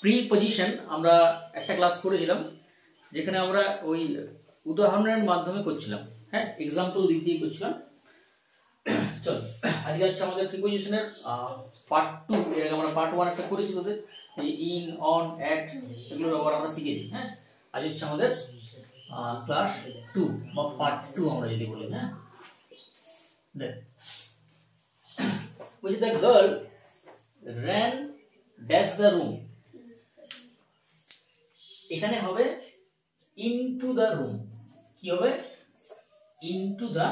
Preposition আমরা একটা class করেছিলাম, যেখানে আমরা ওই উদাহরণের মাধ্যমে করছিলাম, হ্যাঁ, এক্সাম্পল দিয়ে করছিলাম। চল, আজকে হচ্ছে আমাদের প্রিপজিশনের পার্ট 2। এর আগে আমরা পার্ট 1 একটা করেছি, তোদের ইন, অন, অ্যাট এগুলো ব্যবহার আমরা শিখেছি। হ্যাঁ, আজ হচ্ছে আমাদের ক্লাস 2 বা পার্ট 2 আমরা যদি বলি। হ্যাঁ, দেখ, which the girl ran dash the room, এখানে হবে into the room। কি হবে? into the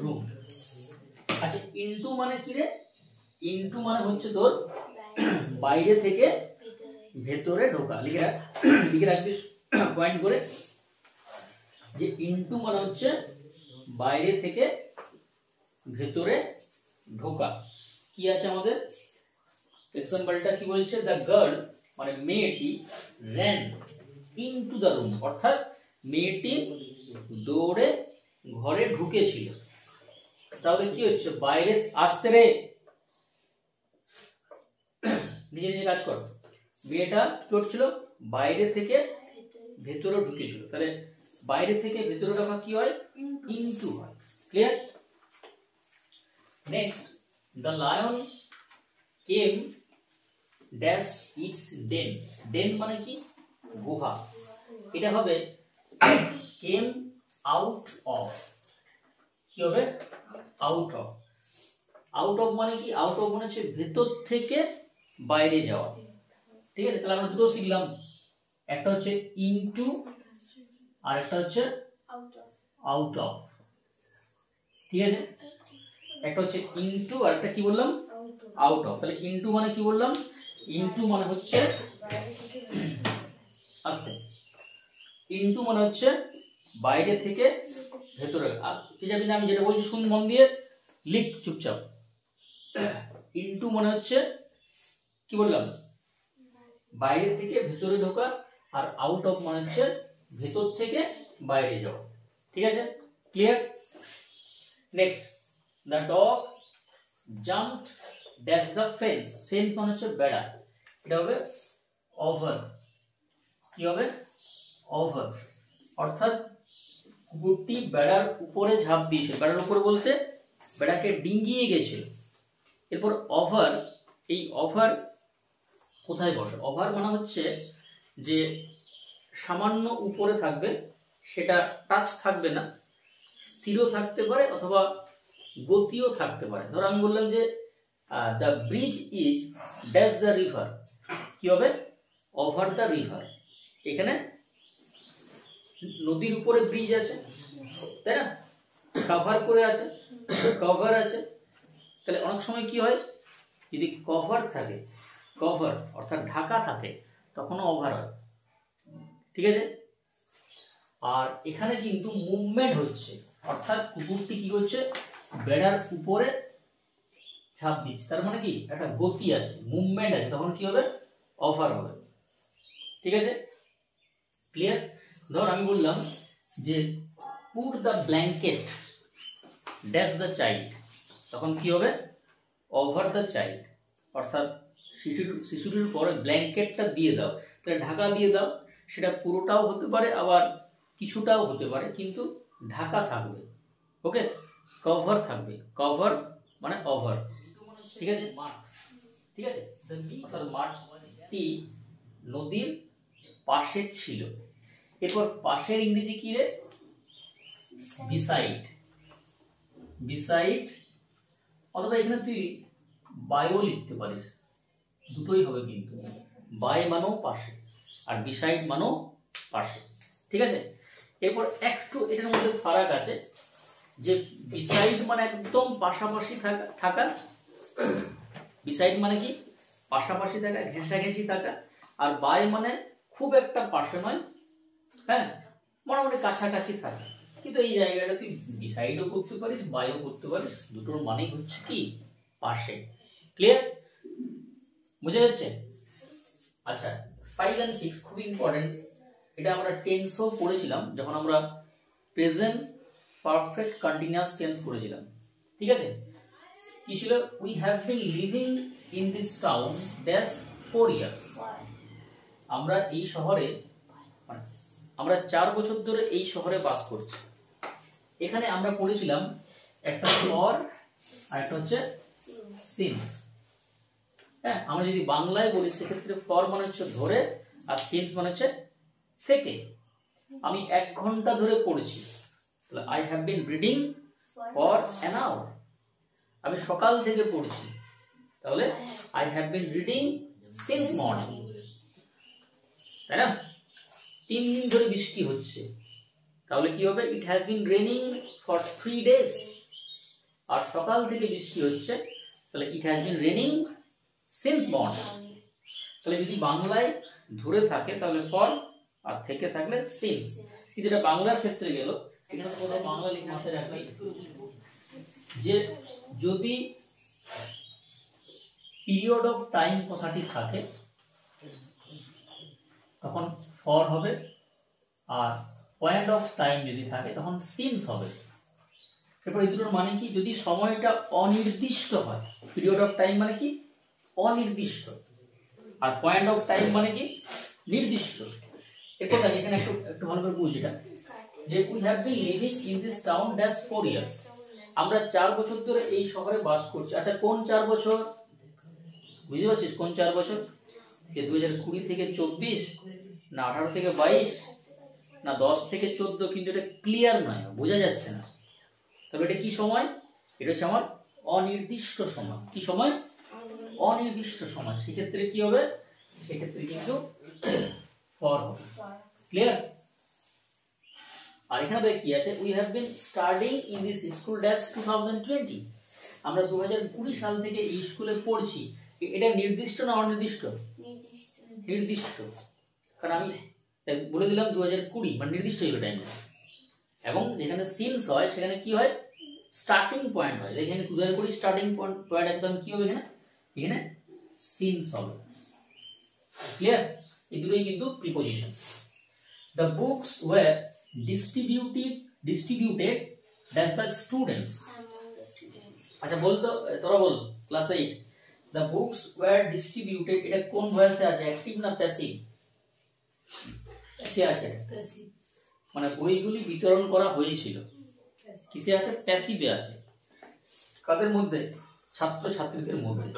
room। আচ্ছা, into মানে কি রে? into মানে হচ্ছে তোর বাইরে থেকে ভেতরে ঢোকা। লিখে রাখবি পয়েন্ট করে, যে into মানে হচ্ছে বাইরে থেকে ভেতরে ঢোকা। কি আছে আমাদের এক্সাম্পলটা? কি বলছে? দ্য গার্ল মানে মেয়েটি ran into the room, অর্থাৎ মেয়েটি দৌড়ে ঘরে ঢুকেছিল। তাহলে কি হচ্ছে? বাইরে আসতে রে, নিজে নিজে কাজ কর। মেয়েটা কি করছিল? বাইরে থেকে ভেতরে ঢুকেছিল। তাহলে বাইরে থেকে ভেতরে ঢোকা কি হয়? ইনটু হয়। Clear? Next, the lion came dash its den। den মানে কি? গুহা। এটা হবে came out of। কি হবে? out of। out of মানে কি? out of মানে হচ্ছে ভেতর থেকে বাইরে যাওয়া। ঠিক আছে, তাহলে আমরা দুটো শিখলাম, একটা হচ্ছে into আর একটা হচ্ছে out of। ঠিক আছে, একটা হচ্ছে into আর একটা কি বললাম? out of। তাহলে into মানে কি বললাম? into মানে হচ্ছে আস্তে, into মানে হচ্ছে বাইরে থেকে ভেতরে। কি যাবি না, আমি যেটা বলছি শুন মন দিয়ে, লিখ চুপচাপ। into মানে হচ্ছে কি বললাম? বাইরে থেকে ভেতরে ঢোকা। আর আউট অফ মানে হচ্ছে ভেতর থেকে বাইরে যাওয়া। ঠিক আছে, clear? Next, the dog jumped dash the fence. Fence মানে হচ্ছে বেড়া। এটা হবে ওভার। কি হবে? ওভার, অর্থাৎ কুকুরটি বেড়ার উপরে ঝাঁপ দিয়েছিল। বেড়ার উপরে বলতে বেড়াকে ডিঙ্গিয়ে গেছিল। এরপর ওভার, এই ওভার কোথায় বসে? ওভার মানে হচ্ছে যে সামান্য উপরে থাকবে, সেটা টাচ থাকবে না, স্থিরও থাকতে পারে অথবা গতিও থাকতে পারে। ধরো আমি বললাম যে the bridge is dash the river. কি হবে? Over the river. এখানে নদীর উপরে ব্রিজ আছে, তাই না? কভার করে আছে, কভার আছে। তাহলে অনেক সময় কি হয়, যদি কভার থাকে, কভার অর্থাৎ ঢাকা থাকে, তখন ওভার হয়। ঠিক আছে, আর এখানে কিন্তু মুভমেন্ট হচ্ছে, অর্থাৎ কুকুরটি কি করছে? বেড়ার উপরে ঝাঁপ দিচ্ছে। তার মানে কি? একটা গতি আছে, মুভমেন্ট আছে, তখন কি হবে? ওভার হবে। ঠিক আছে, ক্লিয়ার? ধর আমি বললাম যে put the blanket dash the child, তখন কি হবে? ওভার দ্য চাইল্ড, অর্থাৎ শিশুটির উপরে ব্ল্যাঙ্কেটটা দিয়ে দাও। তাহলে ঢাকা দিয়ে দাও, সেটা পুরোটাও হতে পারে আবার কিছুটাও হতে পারে, কিন্তু ঢাকা থাকবে। ওকে, কভার থাকবে। কভার মানে ওভার। ঠিক আছে, মাঠ। ঠিক আছে, অর্থাৎ মাঠটি নদীর পাশে ছিল। এরপর পাশের ইংরেজি কি রে? বিসাইড। বিসাইড, অথবা এখানে তুই বায়ও লিখতে পারিস, দুটোই হবে কিন্তু। বাই মানেও পাশে, আর বিসাইড মানেও পাশে। ঠিক আছে, এরপর একটু এটার মধ্যে ফারাক আছে, যে বিসাইড মানে একদম পাশাপাশি থাকা। বিসাইড মানে কি? পাশাপাশি থাকা, ঘেঁষাঘেঁষি থাকা। আর বাই মানে খুব একটা পাশে নয়, হ্যাঁ, মোটামুটি কাছাকাছি থাকে। কিন্তু এই জায়গাটা তুই বিসাইডও করতে পারিস, বাইও করতে পারিস, দুটোর মানেই হচ্ছে কি? পাশে। ক্লিয়ার? বুঝে যাচ্ছে? আচ্ছা, 5 and 6 খুব ইম্পর্টেন্ট। এটা আমরা টেন্সও পড়েছিলাম যখন আমরা প্রেজেন্ট পারফেক্ট কন্টিনিউয়াস টেন্স করেছিলাম। ঠিক আছে, কি ছিল? We have been living in this town dash 4 years। আমরা এই শহরে মানে আমরা 4 বছর ধরে এই শহরে বাস করছি। এখানে আমরা পড়েছিলাম একটা ফর আর একটা হচ্ছে সিন্স। হ্যাঁ, আমরা যদি বাংলায় বলি সেক্ষেত্রে ফর মানে হচ্ছে ধরে আর সিন্স মানে হচ্ছে থেকে। আমি 1 ঘন্টা ধরে পড়েছি, তাহলে I have been reading for an hour. আমি সকাল থেকে পড়ছি, তাহলে I have been reading since morning. তাই না? 3 দিন ধরে বৃষ্টি হচ্ছে, তাহলে কি হবে? It has been raining for 3 days. আর সকাল থেকে বৃষ্টি হচ্ছে, তাহলে it has been raining since morning. তাহলে যদি বাংলায় ধরে থাকে তাহলে ফর, আর থেকে থাকলে সিন্স। কিন্তু এটা বাংলার ক্ষেত্রে গেল, এখানে কোথাও বাংলা লেখা মাথায় রাখবে যে যদি পিরিয়ড অফ টাইম কথাটি থাকে তখন ফর হবে, আর পয়েন্ট অফ টাইম যদি থাকে তখন সিন্স হবে। এরপর এই দুটোর মানে কি? যদি সময়টা অনির্দিষ্ট হয়, পিরিয়ড অফ টাইম মানে কি? অনির্দিষ্ট, আর পয়েন্ট অফ টাইম মানে কি? নির্দিষ্ট। এরপর দেখ এখানে একটু ভালো করে বুঝ এটা, যে we have been living in this town dash 4 years. আমরা 4 বছর ধরে এই শহরে বাস করছি। আচ্ছা, কোন 4 বছর? বুঝতে পারছিস কোন 4 বছর? 2020 থেকে 24, না 18 থেকে 22, না 10 থেকে 14, কিন্তু এটা ক্লিয়ার নয়, বোঝা যাচ্ছে না। তবে এটা কি সময়? এটা হচ্ছে আমার অনির্দিষ্ট সময়। কি সময়? অনির্দিষ্ট সময়। সেক্ষেত্রে কি হবে? সেক্ষেত্রে কিন্তু ফর হবে। ক্লিয়ার? আর এখানে দেখ কি আছে, we have been studying in this school dash 2020। আমরা 2020 সাল থেকে এই স্কুলে পড়ছি। এটা নির্দিষ্ট না অনির্দিষ্ট? নির্দিষ্ট। কারণ আমি বলে দিলাম 2020 মানে নির্দিষ্ট হইবে টাইম। এবং যেখানে সিন্স হয় সেখানে কি হয়? স্টার্টিং পয়েন্ট হয়। এখানে 2020 স্টার্টিং পয়েন্ট আছে, তখন কি হবে? এখানে সিন্স হবে। ক্লিয়ার? এই দুটোই কিন্তু preposition. The books were distributed as the students. আচ্ছা বলতো, তোরা বল class 8। The books were distributed, এটা কোন ভয়েসে আছে? অ্যাক্টিভ না প্যাসিভ? কিসে আছে? প্যাসিভ। মানে বইগুলি বিতরণ করা হয়েছিল। কিসে আছে? প্যাসিভে আছে। কাদের মধ্যে? ছাত্র ছাত্রীদের মধ্যে।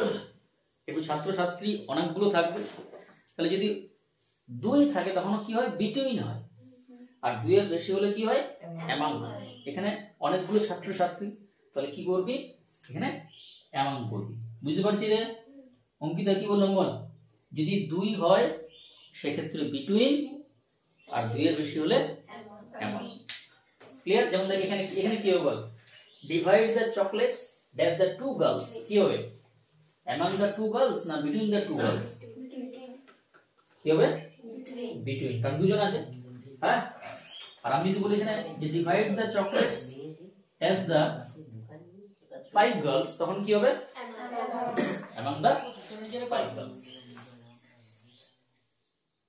একটু ছাত্র ছাত্রী অনেকগুলো থাকবে, তাহলে যদি 2 থাকে তখন কি হয়? বিটুইন হয়। আর 2 এর বেশি হলে কি হয়? অ্যামাং হয়। এখানে অনেকগুলো ছাত্র ছাত্রী, তাহলে কি করবি? এখানে অ্যামাং করবি। বুঝতে পারছি রে? অঙ্কিতা কি বললাম বল? যদি 2 হয় সেক্ষেত্রে বিটুইন, আর 2 এর বেশি হলে অ্যামাং। ক্লিয়ার? যেমন দেখ এখানে কি হবে বল? Divide the chocolates dash the 2 girls. কি হবে? অ্যামাং দ্য 2 গার্লস না বিটুইন দ্য 2 গার্লস? কি হবে? বিটুইন, কারণ দুজন আছে। হ্যাঁ, আর আমি যদি বলি এখানে যে divide the chocolates as the 5 girls, তখন কি হবে? Among the 5 girls.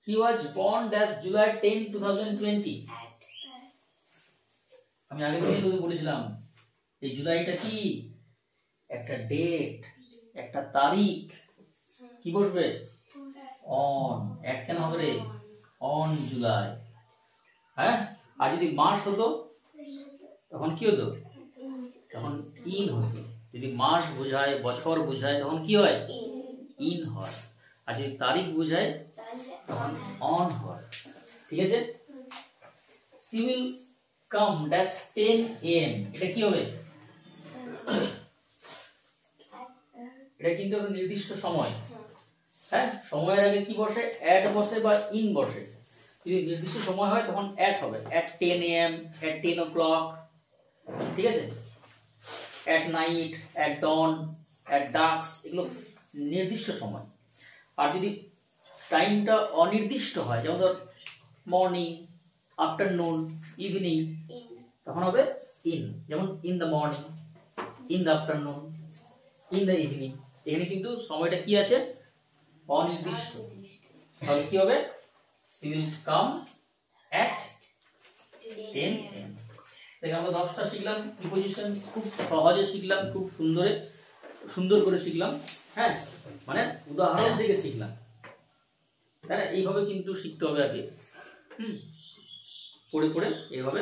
He was born dash July 10, 2020। আমি আগে থেকে বলেছিলাম এই জুলাইটা কি? একটা ডেট, একটা তারিখ। কি বসবে? অন। এক কেন হবে রে? On July. হ্যাঁ, আর যদি মাস হতো তখন কি হতো? তখন ইন হতো। যদি মাস বোঝায়, বছর বোঝায়, তখন কি হয়? ইন হয়। আর যদি তারিখ বোঝায় তখন অন হয়। ঠিক আছে? She will come dash 10 AM। এটা কি হবে? এটা কিন্তু একটা নির্দিষ্ট সময়। হ্যাঁ, সময়ের আগে কি বসে? অ্যাট বসে বা ইন বসে। যদি নির্দিষ্ট সময় হয় তখন অ্যাট হবে। At 10 AM, at 10 o'clock। ঠিক আছে? At night, at dawn, at dusk, এগুলো নির্দিষ্ট সময়। আর যদি টাইমটা অনির্দিষ্ট হয়, যেমন ধর মর্নিং, আফটারনুন, ইভিনিং, তখন হবে ইন। যেমন in the morning, in the afternoon, in the evening. এখানে কিন্তু সময়টা কি আছে? অনির্দিষ্ট। তাহলে কি হবে? She will come at 10 AM। দেখো আমরা 10টা শিখলাম প্রিপজিশন, খুব সহজে শিখলাম, খুব সুন্দর করে শিখলাম। হ্যাঁ, মানে উদাহরণ থেকে শিখলাম। তাই না? এইভাবে কিন্তু শিখতে হবে আগে। পড়ে পড়ে এইভাবে।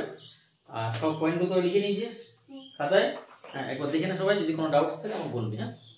আর সব পয়েন্টগুলো তো লিখে নিয়েছিস খাতায়? হ্যাঁ, একবার দেখে না সবাই, যদি কোনো ডাউটস থাকে আমাকে বলবি। হ্যাঁ।